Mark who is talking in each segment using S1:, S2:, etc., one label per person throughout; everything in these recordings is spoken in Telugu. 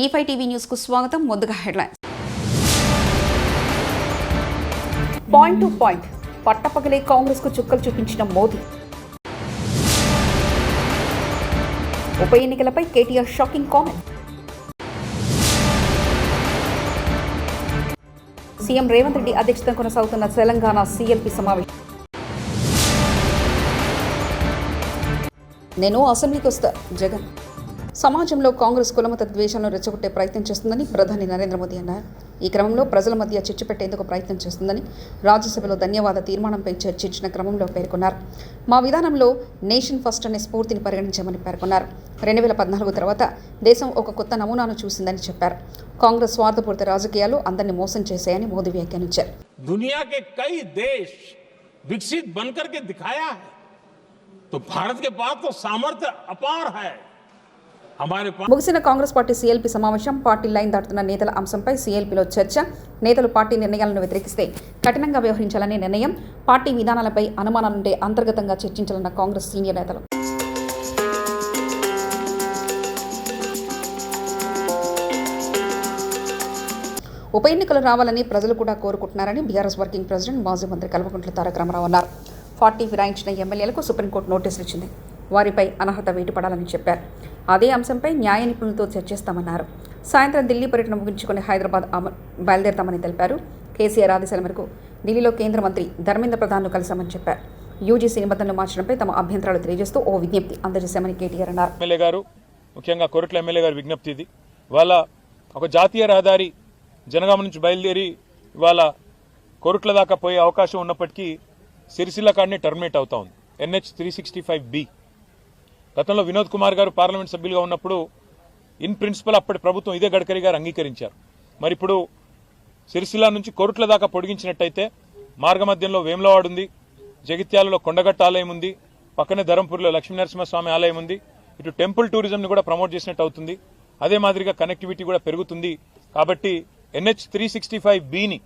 S1: E5 టీవీ న్యూస్ కు స్వాగతం. ముందుగా హెడ్లైన్స్. పాయింట్ టు పాయింట్ పట్టపగలే కాంగ్రెస్ కు చుక్కలు చూపించిన మోదీ. ఉప ఎన్నికలపై KTR shocking comment. CM Revanth Reddy అధ్యక్షతన కొనసాగుతున్న తెలంగాణ సీఎల్పీ సమావేశం. నేను అసెంబ్లీకి వస్తా జగన్. సమాజంలో కాంగ్రెస్ కులమత ద్వేషాలను రెచ్చగొట్టే ప్రయత్నం చేస్తుందని ప్రధాని నరేంద్ర మోదీ అన్నారు. ఈ క్రమంలో ప్రజల మధ్య చిచ్చు పెట్టేందుకు ప్రయత్నం చేస్తుందని రాజ్యసభలో ధన్యవాద తీర్మానంపై చర్చించిన క్రమంలో పేర్కొన్నారు. మా విధానంలో నేషన్ ఫస్ట్ అనే స్ఫూర్తిని పరిగణించామని పేర్కొన్నారు. 2014 తర్వాత దేశం ఒక కొత్త నమూనాను చూసిందని చెప్పారు. కాంగ్రెస్ స్వార్థపూరిత రాజకీయాలు అందరినీ మోసం చేశాయని మోదీ వ్యాఖ్యానించారు.
S2: दुनिया के कई देश विकसित बनकर के दिखाया है, तो भारत के पास तो सामर्थ्य अपार है.
S1: ముగిసిన కాంగ్రెస్ పార్టీ సీఎల్పీ సమావేశం. పార్టీ లైన్ దాటుతున్న నేతల అంశంపై సీఎల్పీలో చర్చ. నేతలు పార్టీ నిర్ణయాలను వ్యతిరేకిస్తే కఠినంగా వ్యవహరించాలనే నిర్ణయం. పార్టీ విధానాలపై అనుమానాలుంటే అంతర్గతంగా చర్చించాలన్న కాంగ్రెస్ సీనియర్ నేతలు. ఉప ఎన్నికలు రావాలని ప్రజలు కూడా కోరుకుంటున్నారని బీఆర్ఎస్ వర్కింగ్ ప్రెసిడెంట్ మాజీ మంత్రి కల్వకుంట్ల తారక రామారావు అన్నారు. 40 ఫిరాయించిన ఎమ్మెల్యేలకు సుప్రీంకోర్టు నోటీసులు ఇచ్చింది. వారిపై అనర్హత వేటుపడాలని చెప్పారు. అదే అంశంపై న్యాయ నిపుణులతో చర్చిస్తామన్నారు. సాయంత్రం ఢిల్లీ పర్యటన ముగించుకుని హైదరాబాద్ బయలుదేరతామని తెలిపారు. కేసీఆర్ ఆదేశాల మేరకు ఢిల్లీలో కేంద్ర మంత్రి ధర్మేంద్ర ప్రధాన్ను కలిశామని చెప్పారు. యూజీసీ నిబంధనలు మార్చడంపై తమ అభ్యంతరాలు తెలియజేస్తూ ఓ విజ్ఞప్తి అందజేశామని కేటీఆర్ అన్నారు.
S3: ఎమ్మెల్యే గారు, ముఖ్యంగా కొరట్ల ఎమ్మెల్యే గారు విజ్ఞప్తి ఇది. ఇవాళ ఒక జాతీయ రహదారి జనగామ నుంచి బయలుదేరి ఇవాళ కొరట్ల దాకా పోయే అవకాశం ఉన్నప్పటికీ సిరిసిల్ల కాడనే టర్మినేట్ అవుతా ఉంది. NH 365B. గతంలో వినోద్ కుమార్ గారు పార్లమెంట్ సభ్యులుగా ఉన్నప్పుడు ఇన్ ప్రిన్సిపల్ అప్పటి ప్రభుత్వం ఇదే గడ్కరీ గారు అంగీకరించారు. మరి ఇప్పుడు సిరిసిల్ల నుంచి కొరుట్ల దాకా పొడిగించినట్టయితే మార్గమధ్యంలో వేములవాడ ఉంది, జగిత్యాలలో కొండగట్ట ఆలయం ఉంది, పక్కనే ధరంపూర్లో లక్ష్మీనరసింహస్వామి ఆలయం ఉంది. ఇటు టెంపుల్ టూరిజంని కూడా ప్రమోట్ చేసినట్టు అవుతుంది. అదే మాదిరిగా కనెక్టివిటీ కూడా పెరుగుతుంది. కాబట్టి NH 365Bని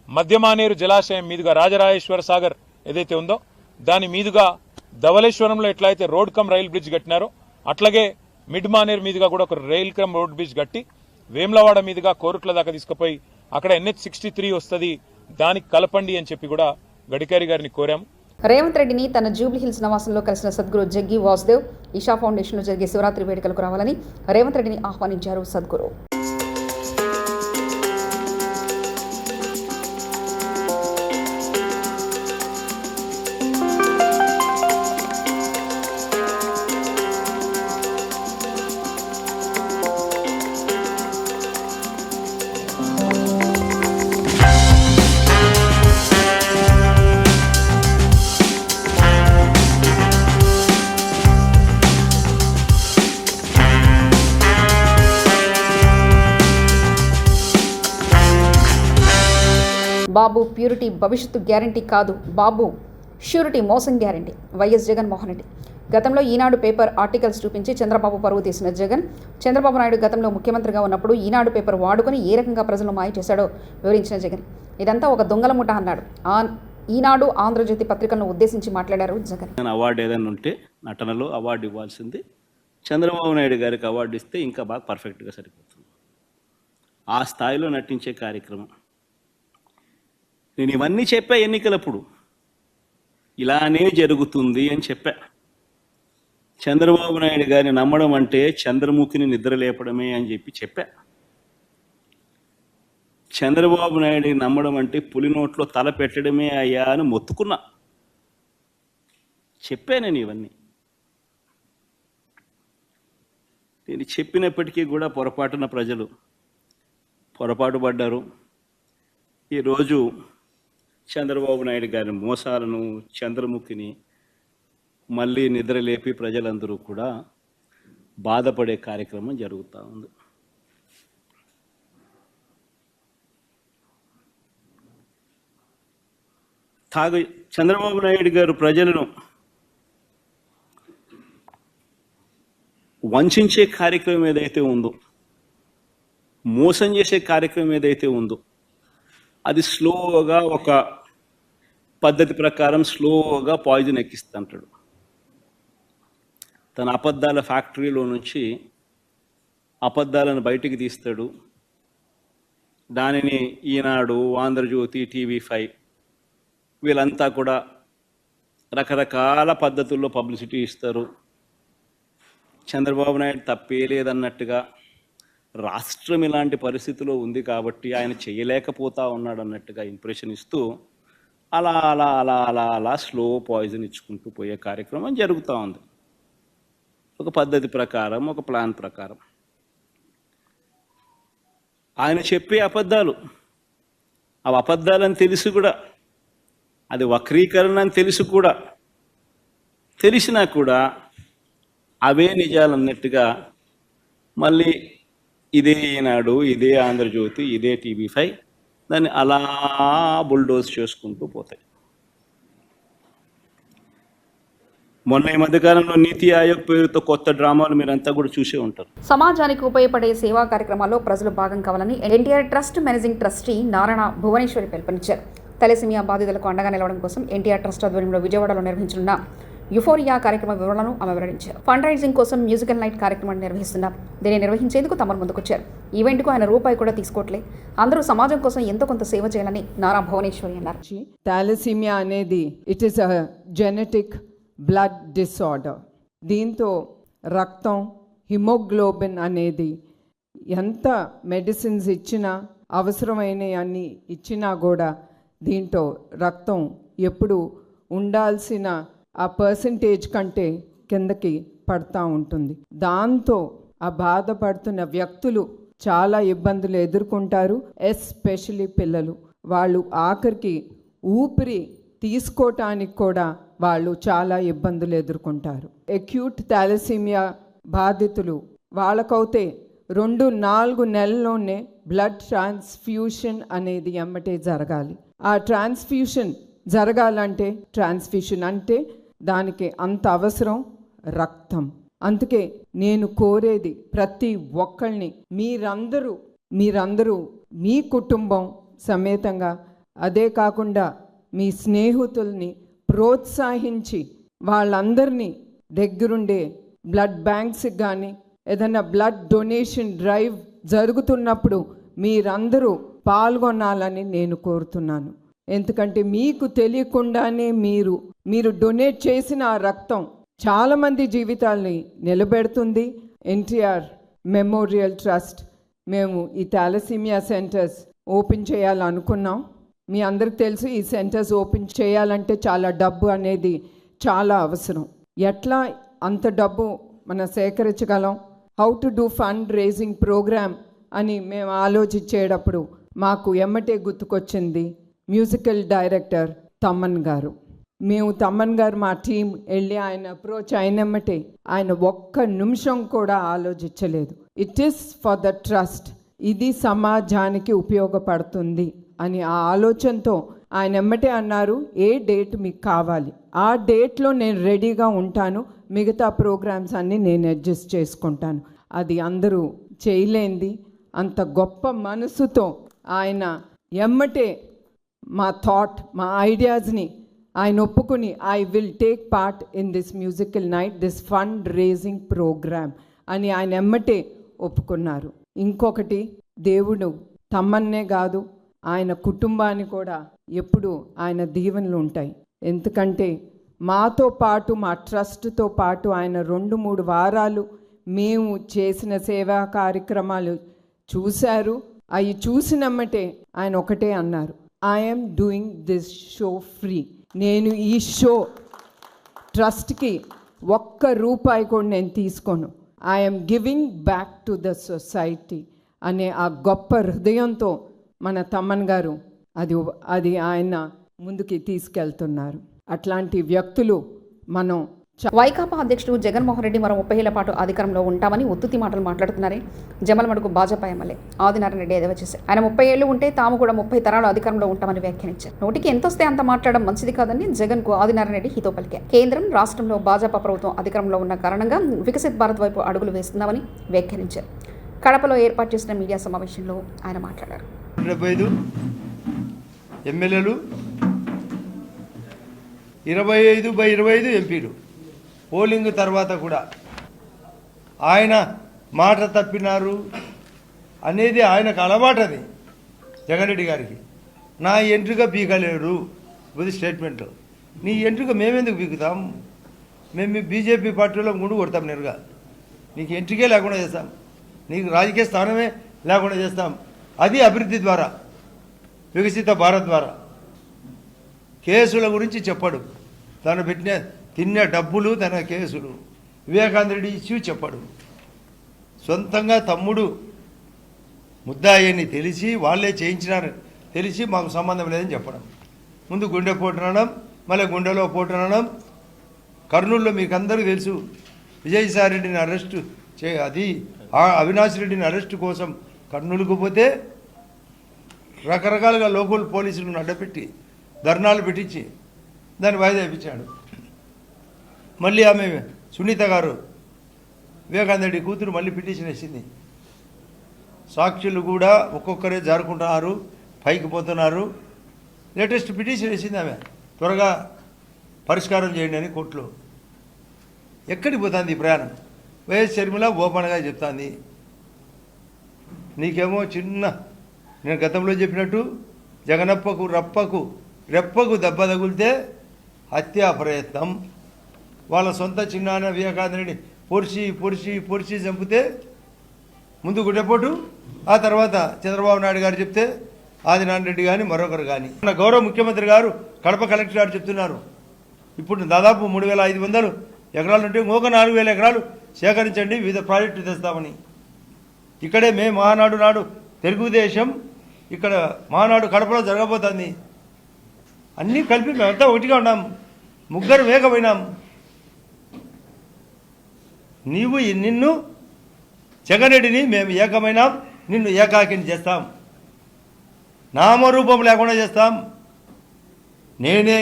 S3: మధ్యమానేరు జలాశయం మీదుగా రాజరాజేశ్వర సాగర్ ఏదైతే ఉందో దాని మీదుగా ధవళేశ్వరంలో ఎట్లయితే రోడ్ కమ్ రైల్ బ్రిడ్జ్ కట్టినారో అట్లాగే మిడ్ మానేర్ మీదుగా కూడా ఒక రైల్ కమ్ రోడ్ బ్రిడ్జ్ కట్టి వేములవాడ మీదుగా కోరుట్ల దాకా తీసుకుపోయి అక్కడ NH 63 వస్తుంది, దానికి కలపండి అని చెప్పి కూడా గడ్కరీ గారిని కోరాము.
S1: రేవంత్ రెడ్డిని తన జూబ్లీహిల్స్ నివాసంలో కలిసిన సద్గురు జగ్గి వాసుదేవ్ ఈషా ఫౌండేషన్లో జరిగే శివరాత్రి వేడుకలకు రావాలని రేవంత్ రెడ్డిని ఆహ్వానించారు సద్గురు. బాబు ప్యూరిటీ భవిష్యత్తు గ్యారంటీ కాదు, బాబు ష్యూరిటీ మోసం గ్యారంటీ. వైఎస్ జగన్మోహన్ రెడ్డి. గతంలో ఈనాడు పేపర్ ఆర్టికల్స్ చూపించి చంద్రబాబు పరువు తీసిన జగన్, చంద్రబాబు నాయుడు గతంలో ముఖ్యమంత్రిగా ఉన్నప్పుడు ఈనాడు పేపర్ వాడుకొని ఏ రకంగా ప్రజలను మాయ చేశాడో వివరించిన జగన్ ఇదంతా ఒక దొంగల ముఠ అన్నాడు. ఈనాడు ఆంధ్రజ్యోతి పత్రికలను ఉద్దేశించి మాట్లాడారు జగన్.
S4: అవార్డు ఏదైనా ఉంటే నటనలో అవార్డు ఇవ్వాల్సింది చంద్రబాబు నాయుడు గారికి అవార్డు ఇస్తే ఇంకా బాగా పర్ఫెక్ట్గా సరిపోతుంది. ఆ స్థాయిలో నటించే కార్యక్రమం. నేను ఇవన్నీ చెప్పా ఎన్నికలప్పుడు, ఇలానే జరుగుతుంది అని చెప్పా. చంద్రబాబు నాయుడు గారిని నమ్మడం అంటే చంద్రముఖిని నిద్రలేపడమే అని చెప్పా. చంద్రబాబు నాయుడిని నమ్మడం అంటే పులి నోట్లో తల పెట్టడమే అయ్యా అని మొత్తుకున్నా. చెప్పా నేను ఇవన్నీ. నేను చెప్పినప్పటికీ కూడా పొరపాటున ప్రజలు పొరపాటు పడ్డారు. ఈరోజు చంద్రబాబు నాయుడు గారి మోసాలను, చంద్రముఖిని మళ్ళీ నిద్రలేపి ప్రజలందరూ కూడా బాధపడే కార్యక్రమం జరుగుతూ ఉంది. చంద్రబాబు నాయుడు గారు ప్రజలను వంచే కార్యక్రమం ఏదైతే ఉందో, మోసం చేసే కార్యక్రమం ఏదైతే ఉందో అది స్లోగా ఒక పద్ధతి ప్రకారం స్లోగా పాయిజన్ ఎక్కిస్తుంటాడు. తన అబద్ధాల ఫ్యాక్టరీలో నుంచి అబద్ధాలను బయటికి తీస్తాడు. దానిని ఈనాడు, ఆంధ్రజ్యోతి, TV5 వీళ్ళంతా కూడా రకరకాల పద్ధతుల్లో పబ్లిసిటీ ఇస్తారు. చంద్రబాబు నాయుడు తప్పే లేదన్నట్టుగా, రాష్ట్రం ఇలాంటి పరిస్థితిలో ఉంది కాబట్టి ఆయన చేయలేకపోతా ఉన్నాడు అన్నట్టుగా ఇంప్రెషన్ ఇస్తూ అలా అలా అలా అలా అలా స్లో పాయిజన్ ఇచ్చుకుంటూ పోయే కార్యక్రమం జరుగుతూ ఉంది. ఒక పద్ధతి ప్రకారం, ఒక ప్లాన్ ప్రకారం. ఆయన చెప్పే అబద్ధాలు, అవి అబద్ధాలని తెలిసి కూడా, అది వక్రీకరణ అని తెలిసి కూడా, తెలిసినా కూడా అవే నిజాలు అన్నట్టుగా మళ్ళీ ఇదే ఈనాడు, ఇదే ఆంధ్రజ్యోతి, ఇదే TV5 దాన్ని అలా బుల్డోజ్ చేసుకుంటూ పోతాయి. మొన్న ఈ మధ్యకాలంలో నీతి ఆయోగ్ పేరుతో కొత్త డ్రామాలు మీరంతా కూడా చూసే ఉంటారు.
S1: సమాజానికి ఉపయోగపడే సేవా కార్యక్రమాల్లో ప్రజలు భాగం కావాలని NTR trust managing trustee Narayana Bhuvaneshwari పిలుపునిచ్చారు. తలసేమియా బాధితులకు అండగా నిలవడం కోసం ఎన్టీఆర్ ట్రస్ట్ ఆధ్వర్యంలో విజయవాడలో నిర్వహించనున్న యుఫోరియా కార్యక్రమ వివరాలను ఆమె వెల్లడించారు. ఫండ్ రైజింగ్ కోసం మ్యూజికల్ నైట్ కార్యక్రమాన్ని నిర్వహిస్తున్నారు. దీన్ని నిర్వహించేందుకు తమరు ముందుకొచ్చారు. ఈవెంట్కు ఆయన రూపాయి కూడా తీసుకోవట్లే. అందరూ సమాజం కోసం ఎంతో కొంత సేవ చేయాలని నారా భువనేశ్వరి అన్నారు.
S5: థాలసీమియా అనేది it is a genetic blood disorder. దీంతో రక్తం, హిమోగ్లోబిన్ అనేది ఎంత మెడిసిన్స్ ఇచ్చినా, అవసరమైన అన్ని ఇచ్చినా కూడా దీంట్లో రక్తం ఎప్పుడు ఉండాల్సిన ఆ పర్సంటేజ్ కంటే కిందకి పడతా ఉంటుంది. దాంతో ఆ బాధపడుతున్న వ్యక్తులు చాలా ఇబ్బందులు ఎదుర్కొంటారు. ఎస్పెషలీ పిల్లలు. వాళ్ళు ఆఖరికి ఊపిరి తీసుకోవటానికి కూడా వాళ్ళు చాలా ఇబ్బందులు ఎదుర్కొంటారు. అక్యూట్ థాలసీమియా బాధితులు వాళ్ళకైతే 2-4 నెలల్లోనే బ్లడ్ ట్రాన్స్ఫ్యూషన్ అనేది ఎమ్మటే జరగాలి. ఆ ట్రాన్స్ఫ్యూషన్ జరగాలంటే, ట్రాన్స్ఫ్యూషన్ అంటే దానికి అంత అవసరం రక్తం. అందుకే నేను కోరేది ప్రతి ఒక్కళ్ళని, మీరందరూ మీ కుటుంబం సమేతంగా, అదే కాకుండా మీ స్నేహితుల్ని ప్రోత్సహించి వాళ్ళందరినీ దగ్గరుండే బ్లడ్ బ్యాంక్స్కి కానీ ఏదైనా బ్లడ్ డొనేషన్ డ్రైవ్ జరుగుతున్నప్పుడు మీరందరూ పాల్గొనాలని నేను కోరుతున్నాను. ఎందుకంటే మీకు తెలియకుండానే మీరు డొనేట్ చేసిన ఆ రక్తం చాలామంది జీవితాల్ని నిలబెడుతుంది. ఎన్టీఆర్ మెమోరియల్ ట్రస్ట్ మేము ఈ థాలసీమియా సెంటర్స్ ఓపెన్ చేయాలనుకున్నాం. మీ అందరికి తెలుసు, ఈ సెంటర్స్ ఓపెన్ చేయాలంటే చాలా డబ్బు అనేది చాలా అవసరం. ఎట్లా అంత డబ్బు మనం సేకరించగలం, how to do fund raising programme అని మేము ఆలోచించేటప్పుడు మాకు ఎమ్మటే గుర్తుకొచ్చింది మ్యూజికల్ డైరెక్టర్ తమ్మన్ గారు. మేము తమ్మన్ గారు మా టీం వెళ్ళి ఆయన అప్రోచ్ అయినమ్మటే ఆయన ఒక్క నిమిషం కూడా ఆలోచించలేదు. It is for the trust, ఇది సమాజానికి ఉపయోగపడుతుంది అని ఆ ఆలోచనతో ఆయన ఎమ్మటే అన్నారు, ఏ డేట్ మీకు కావాలి ఆ డేట్లో నేను రెడీగా ఉంటాను, మిగతా ప్రోగ్రామ్స్ అన్నీ నేను అడ్జస్ట్ చేసుకుంటాను. అది అందరూ చేయలేంది. అంత గొప్ప మనసుతో ఆయన ఎమ్మటే మా మా ఐడియాస్ని ఆయన ఒప్పుకుని I will take part in this musical night, this fund raising programme అని ఆయన ఎమ్మటే ఒప్పుకున్నారు. ఇంకొకటి, దేవుడు తమ్మన్నే కాదు ఆయన కుటుంబాన్ని కూడా ఎప్పుడు ఆయన దీవెనలు ఉంటాయి. ఎందుకంటే మాతో పాటు, మా ట్రస్ట్తో పాటు ఆయన 2-3 వారాలు మేము చేసిన సేవా కార్యక్రమాలు చూశారు. అవి చూసినమ్మటే ఆయన ఒకటే అన్నారు, I'm doing this show free. నేను ఈ షో ట్రస్ట్కి ఒక్క రూపాయి కూడా నేను తీసుకోను. I'm giving back to the society అనే ఆ గొప్ప హృదయంతో మన తమ్మన్ గారు అది ఆయన ముందుకి తీసుకెళ్తున్నారు. అట్లాంటి వ్యక్తులు మనం.
S1: వైకాపా అధ్యక్షుడు జగన్మోహన్ రెడ్డి మరో 30 ఏళ్ల పాటు అధికారంలో ఉంటామని ఉత్తుతి మాటలు మాట్లాడుతున్నారే జమలమడుగు భాజపా ఎమ్మెల్యే ఆదినారాయణ రెడ్డి ఎదవ చేశారు. ఆయన 30 ఏళ్లు ఉంటే తాము కూడా 30 తరాలు అధికారంలో ఉంటామని వ్యాఖ్యానించారు. నోటికి ఎంతొస్తే అంత మాట్లాడడం మంచిది కాదని జగన్కు ఆదినారాయణ రెడ్డి హితో పలికారు. కేంద్రం, రాష్ట్రంలో భాజపా ప్రభుత్వం అధికారంలో ఉన్న కారణంగా వికసిత్ భారత్ వైపు అడుగులు వేస్తున్నామని వ్యాఖ్యానించారు. కడపలో ఏర్పాటు చేసిన మీడియా సమావేశంలో ఆయన మాట్లాడారు.
S6: 75 ఎమ్మెల్యేలు, 25/25 ఎంపీలు. పోలింగ్ తర్వాత కూడా ఆయన మాట తప్పినారు అనేది ఆయనకు అలవాటది జగన్ రెడ్డి గారికి. నా ఎంట్రుక పీకలేరు ఇది స్టేట్మెంట్లో. నీ ఎంట్రుక మేమెందుకు పీకుతాం? మేము బీజేపీ పార్టీలో గుండు కొడతాం నేరుగా. నీకు ఎంట్రికే లేకుండా చేస్తాం, నీకు రాజకీయ స్థానమే లేకుండా చేస్తాం. అది అభివృద్ధి ద్వారా, వికసిత భారత్ ద్వారా. కేసుల గురించి చెప్పడు, తను తిన్న డబ్బులు తన కేసులు. వివేకానంద రెడ్డి ఇష్యూ చెప్పడు. సొంతంగా తమ్ముడు ముద్దాయిని తెలిసి వాళ్ళే చేయించినారని తెలిసి మాకు సంబంధం లేదని చెప్పడం. ముందు గుండె పోటునడం, మళ్ళీ గుండెలో పోటునడం. కర్నూలులో మీకు అందరికీ తెలుసు, విజయసాయి రెడ్డిని అరెస్టు అది అవినాష్ రెడ్డిని అరెస్టు కోసం కర్నూలుకు పోతే రకరకాలుగా లోకల్ పోలీసులను అడ్డపెట్టి ధర్నాలు పెట్టించి దాన్ని వాయిదా ఇప్పించాడు. మళ్ళీ ఆమె సునీత గారు వివేకానంద రెడ్డి కూతురు మళ్ళీ పిటిషన్ వేసింది. సాక్షులు కూడా ఒక్కొక్కరే జారుకుంటున్నారు, పైకి పోతున్నారు. లేటెస్ట్ పిటిషన్ వేసింది ఆమె, త్వరగా పరిష్కారం చేయండి అని కోర్టులో. ఎక్కడికి పోతుంది ఈ ప్రయాణం? వైఎస్ షర్మిల ఓపెన్గా చెప్తాంది. నీకేమో చిన్న, నేను గతంలో చెప్పినట్టు జగనప్పకు రెప్పకు దెబ్బ తగిలితే హత్యా ప్రయత్నం. వాళ్ళ సొంత చిన్నాన్న వివేకానంద రెడ్డి పొడిచి చంపితే ముందు గుడ్డెపోటు, ఆ తర్వాత చంద్రబాబు నాయుడు గారు చెప్తే ఆదినారాయణ రెడ్డి కానీ మరొకరు కానీ. మన గౌరవ ముఖ్యమంత్రి గారు కడప కలెక్టర్ గారు చెప్తున్నారు, ఇప్పుడు దాదాపు 3,500 ఎకరాలు ఉంటే ఇంకొక 4,000 ఎకరాలు సేకరించండి, వివిధ ప్రాజెక్టులు తెస్తామని. ఇక్కడే మహానాడు నాడు తెలుగుదేశం ఇక్కడ మహానాడు కడపలో జరగబోతుంది. అన్నీ కలిపి మేమంతా ఒకటిగా ఉన్నాం, ముగ్గురు వేగపోయినాం. నిన్ను జగన్ రెడ్డిని మేము ఏకమైనాం, నిన్ను ఏకాకిని చేస్తాం, నామరూపం లేకుండా చేస్తాం. నేనే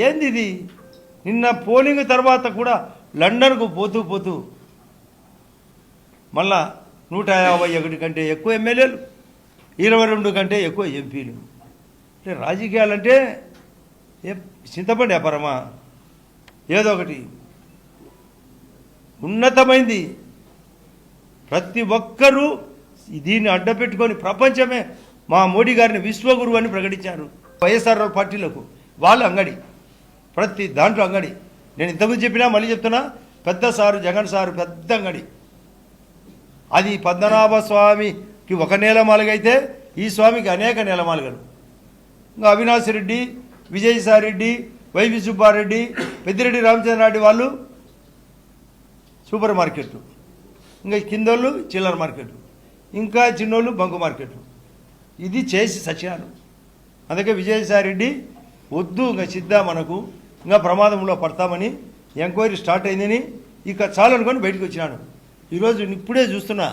S6: ఏంది ఇది? నిన్న పోలింగ్ తర్వాత కూడా లండన్కు పోతూ మళ్ళా 151 కంటే ఎక్కువ ఎమ్మెల్యేలు, 22 కంటే ఎక్కువ ఎంపీలు. అంటే రాజకీయాలంటే చింతపండి వ్యాపారమా? ఏదో ఒకటి ఉన్నతమైంది. ప్రతి ఒక్కరూ దీన్ని అడ్డపెట్టుకొని ప్రపంచమే మా మోడీ గారిని విశ్వగురువు అని ప్రకటించారు. వైఎస్ఆర్ పార్టీలకు వాళ్ళు అంగడి, ప్రతి దాంట్లో అంగడి. నేను ఇంతకుముందు చెప్పినా మళ్ళీ చెప్తున్నా, పెద్ద సారు జగన్ సారు పెద్ద అంగడి. అది పద్మనాభ స్వామికి ఒక నేలమాలుగైతే ఈ స్వామికి అనేక నేలమాలుగలు. ఇంకా అవినాష్ రెడ్డి, విజయసాయి రెడ్డి, వైవి సుబ్బారెడ్డి, పెద్దిరెడ్డి రామచంద్రారెడ్డి వాళ్ళు సూపర్ మార్కెట్లు, ఇంకా కిందోళ్ళు చిల్లర మార్కెట్లు, ఇంకా చిన్నోళ్ళు బంకు మార్కెట్లు. ఇది చేసి సత్యాలు. అందుకే విజయసాయి రెడ్డి వద్దు, ఇంకా సిద్ధా మనకు ఇంకా ప్రమాదంలో పడతామని ఎంక్వైరీ స్టార్ట్ అయిందని ఇక చాలనుకొని బయటకు వచ్చినాను. ఈరోజు ఇప్పుడే చూస్తున్నా,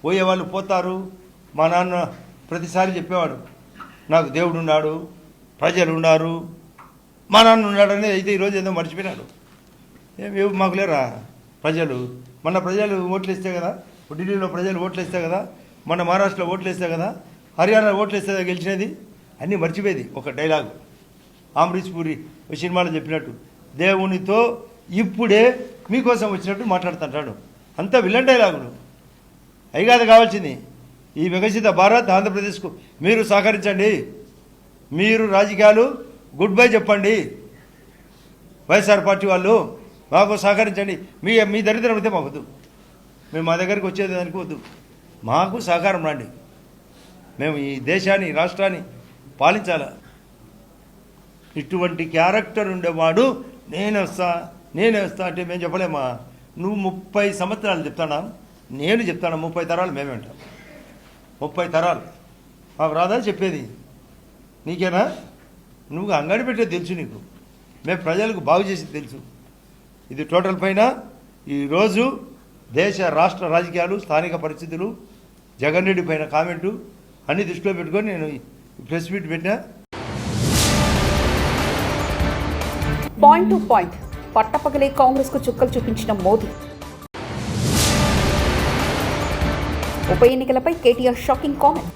S6: పోయేవాళ్ళు పోతారు. మా నాన్న ప్రతిసారి చెప్పేవాడు, నాకు దేవుడు ఉన్నాడు, ప్రజలు ఉన్నారు, మా నాన్న ఉన్నాడని. అయితే ఈరోజు ఏదో మర్చిపోయినాడు. ఏమి మాకు లేరా ప్రజలు? మన ప్రజలు ఓట్లు ఇస్తే కదా, ఢిల్లీలో ప్రజలు ఓట్లు ఇస్తే కదా, మన మహారాష్ట్రలో ఓట్లు ఇస్తే కదా, హర్యానా ఓట్లు ఇస్తే కదా గెలిచినది. అన్నీ మర్చిపోయేది. ఒక డైలాగు అమరీష్ పూరి సినిమాలో చెప్పినట్టు, దేవునితో ఇప్పుడే మీకోసం వచ్చినట్టు మాట్లాడుతుంటాడు. అంతా విలన్ డైలాగులు. అవి కాదు కావాల్సింది. ఈ వికసిత భారత్ ఆంధ్రప్రదేశ్కు మీరు సహకరించండి. మీరు రాజకీయాలు గుడ్ బై చెప్పండి. వైఎస్ఆర్ పార్టీ వాళ్ళు మాకు సహకరించండి. మీ దరిద్రం అయితే మాకు వద్దు. మేము మా దగ్గరికి వచ్చేది దానికి వద్దు. మాకు సహకారం రండి. మేము ఈ దేశాన్ని, రాష్ట్రాన్ని పాలించాల. ఇటువంటి క్యారెక్టర్ ఉండేవాడు నేనే వస్తా అంటే మేము చెప్పలేమా? నువ్వు 30 సంవత్సరాలు చెప్తానా? నేను చెప్తాను 30 తరాలు మేమే ఉంటాం. 30 తరాలు మాకు రాదా చెప్పేది? నీకేనా? నువ్వు అంగడి పెట్టేది తెలుసు నీకు. మేము ప్రజలకు బాగు చేసేది తెలుసు. ఇది టోటల్ పైన ఈరోజు దేశ రాష్ట్ర రాజకీయాలు, స్థానిక పరిస్థితులు, జగన్ రెడ్డి పైన కామెంటు అన్నీ దృష్టిలో పెట్టుకొని నేను ప్రెస్ మీట్ పెట్టినా.
S1: పాయింట్ టు పాయింట్ పట్టపగలే కాంగ్రెస్కు చుక్కలు చూపించిన మోదీ. ఉప ఎన్నికలపై KTR shocking comment.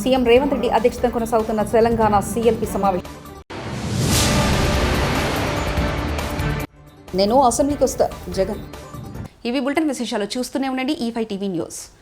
S1: CM Revanth Reddy అధ్యక్షతన కొనసాగుతున్న తెలంగాణ సీఎల్పీ సమావేశం. నేను అసెంబ్లీకి వస్తా జగన్. ఇవి బులెటిన్ విశేషాలు. చూస్తూనే ఉండండి E5 టీవీ న్యూస్.